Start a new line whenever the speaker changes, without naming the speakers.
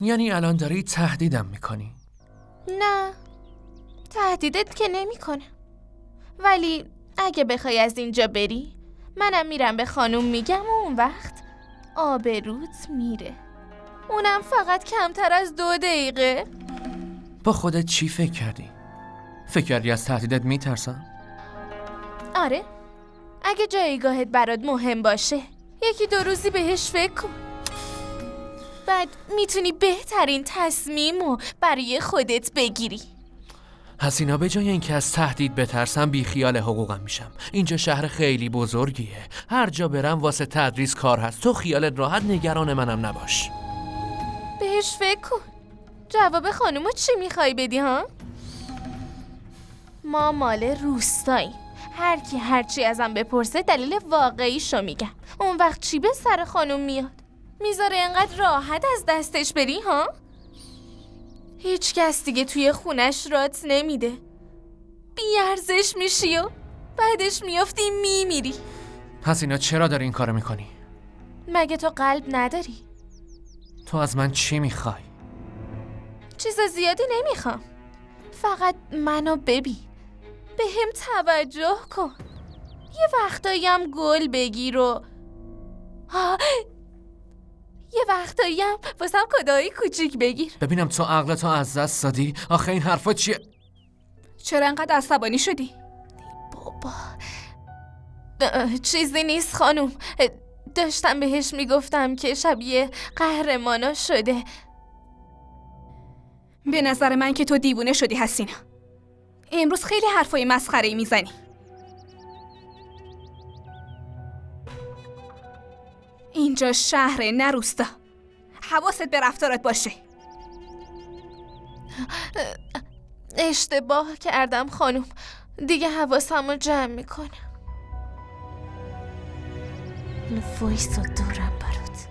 یعنی الان داری تهدیدم میکنی؟
نه، تهدیدت که نمی کنم. ولی اگه بخوای از اینجا بری، منم میرم به خانوم میگم و اون وقت آبروت میره. اونم فقط کمتر از 2 دقیقه.
با خودت چی فکر کردی؟ فکر کردی از تهدیدت میترسم؟
آره، اگه جایگاهت برات مهم باشه 1-2 روزی بهش فکر کن. بعد میتونی بهترین تصمیمو برای خودت بگیری.
حسینا، به جای اینکه از تهدید بترسم بی خیال حقوقم میشم. اینجا شهر خیلی بزرگیه. هر جا برم واسه تدریس کار هست. تو خیالت راحت، نگران منم نباش.
بهش فکر کن. جواب خانومو چی میخوای بدی ها؟ ما مال روستاییم. هر کی هرچی ازم بپرسه دلیل واقعیشو میگم. اون وقت چی به سر خانوم میاد؟ میذاره اینقدر راحت از دستش بری ها؟ هیچ کس دیگه توی خونش رات نمیده. بیارزش میشی و بعدش میافتی میمیری.
حسینا، چرا داری این کارو میکنی؟
مگه تو قلب نداری؟
تو از من چی میخوای؟
چیز زیادی نمیخوام. فقط منو ببین. به هم توجه کن. یه وقتایی هم گل بگیر و یه وقتایی هم واسم کدایی کوچیک بگیر.
ببینم تو عقلتو از دست دادی. آخه این حرفا چیه؟
چرا انقدر عصبانی شدی؟
بابا چیزی نیست خانوم. داشتم بهش میگفتم که شبیه قهرمانا شده.
به نظر من که تو دیوونه شدی حسینا. امروز خیلی حرفای مسخره‌ای میزنی. اینجا شهر نه روستا. حواست به رفتارت باشه.
اشتباه کردم خانوم. دیگه حواسمو جمع میکنم. وایسا دورم برات.